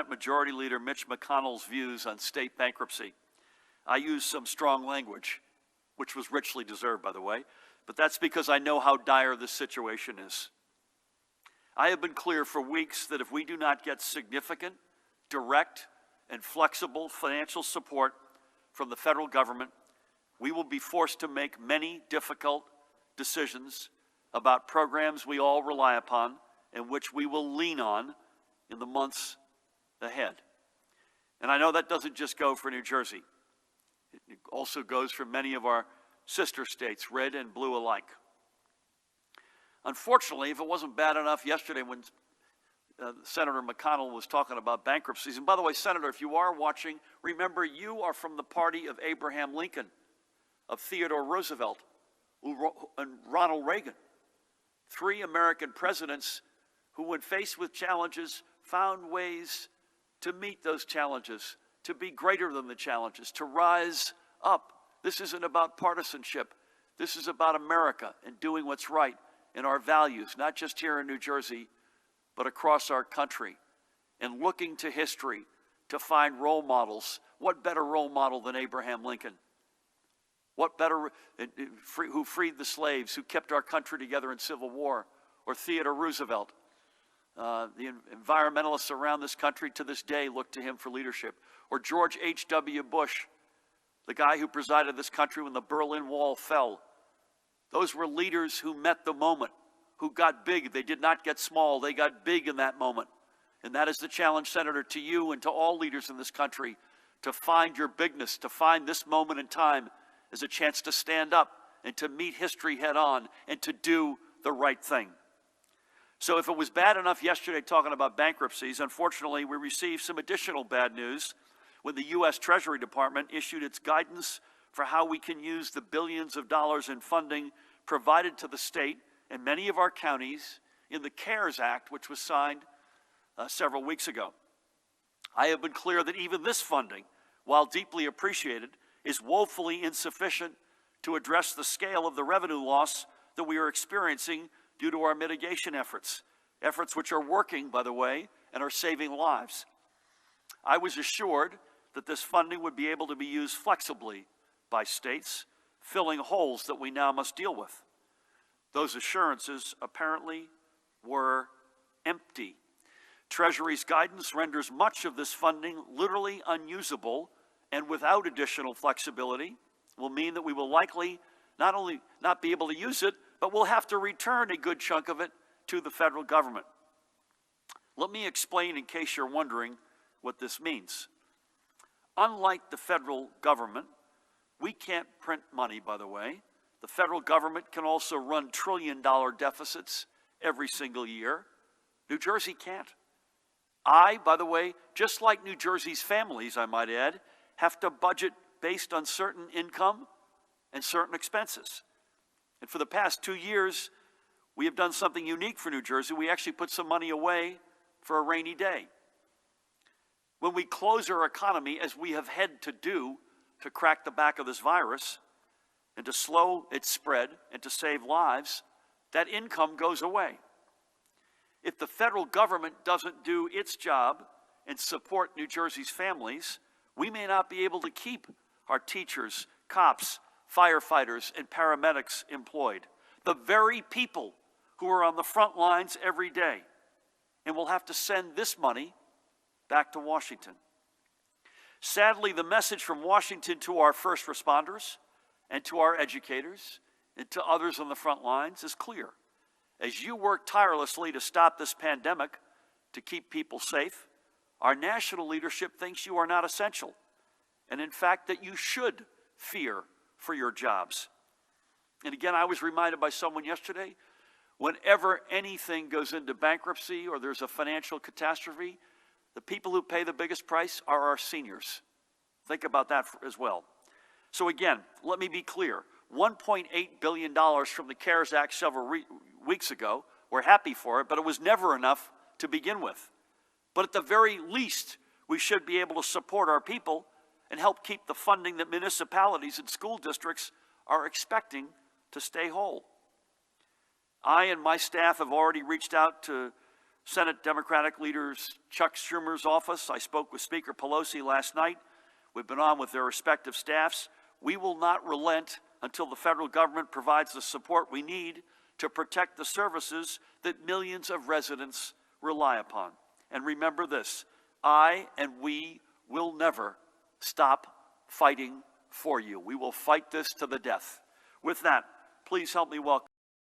Majority Leader Mitch McConnell's views on state bankruptcy. I used some strong language, which was richly deserved, by the way, but that's because I know how dire this situation is. I have been clear for weeks that if we do not get significant, direct, and flexible financial support from the federal government, we will be forced to make many difficult decisions about programs we all rely upon and which we will lean on in the months ahead. And I know that doesn't just go for New Jersey. It also goes for many of our sister states, red and blue alike. Unfortunately, if it wasn't bad enough yesterday when Senator McConnell was talking about bankruptcies, and by the way, Senator, if you are watching, remember you are from the party of Abraham Lincoln, of Theodore Roosevelt, and Ronald Reagan, three American presidents who, when faced with challenges, found ways to meet those challenges, to be greater than the challenges, to rise up. This isn't about partisanship. This is about America and doing what's right in our values, not just here in New Jersey, but across our country, and looking to history to find role models. What better role model than Abraham Lincoln? What better, who freed the slaves, who kept our country together in Civil War, or Theodore Roosevelt? The environmentalists around this country to this day look to him for leadership. Or George H.W. Bush, the guy who presided this country when the Berlin Wall fell. Those were leaders who met the moment, who got big. They did not get small. They got big in that moment. And that is the challenge, Senator, to you and to all leaders in this country, to find your bigness, to find this moment in time as a chance to stand up and to meet history head on and to do the right thing. So if it was bad enough yesterday talking about bankruptcies, unfortunately we received some additional bad news when the U.S. Treasury Department issued its guidance for how we can use the billions of dollars in funding provided to the state and many of our counties in the CARES Act, which was signed several weeks ago. I have been clear that even this funding, while deeply appreciated, is woefully insufficient to address the scale of the revenue loss that we are experiencing due to our mitigation efforts which are working, by the way, and are saving lives. I was assured that this funding would be able to be used flexibly by states, filling holes that we now must deal with. Those assurances apparently were empty. Treasury's guidance renders much of this funding literally unusable, and without additional flexibility will mean that we will likely not only not be able to use it, but we'll have to return a good chunk of it to the federal government. Let me explain in case you're wondering what this means. Unlike the federal government, we can't print money, by the way. The federal government can also run trillion-dollar deficits every single year. New Jersey can't. By the way, just like New Jersey's families, I might add, have to budget based on certain income and certain expenses. And for the past 2 years, we have done something unique for New Jersey. We actually put some money away for a rainy day. When we close our economy, as we have had to do to crack the back of this virus and to slow its spread and to save lives, that income goes away. If the federal government doesn't do its job and support New Jersey's families, we may not be able to keep our teachers, cops, firefighters, and paramedics employed, the very people who are on the front lines every day. And we'll have to send this money back to Washington. Sadly, the message from Washington to our first responders and to our educators and to others on the front lines is clear. As you work tirelessly to stop this pandemic, to keep people safe, our national leadership thinks you are not essential, and in fact that you should fear for your jobs. And again, I was reminded by someone yesterday, whenever anything goes into bankruptcy or there's a financial catastrophe, the people who pay the biggest price are our seniors. Think about that as well. So again, let me be clear. $1.8 billion from the CARES Act several weeks ago, we're happy for it, but it was never enough to begin with. But at the very least, we should be able to support our people and help keep the funding that municipalities and school districts are expecting to stay whole. I and my staff have already reached out to Senate Democratic leaders Chuck Schumer's office. I spoke with Speaker Pelosi last night. We've been on with their respective staffs. We will not relent until the federal government provides the support we need to protect the services that millions of residents rely upon. And remember this, I and we will never stop fighting for you. We will fight this to the death. With that, please help me welcome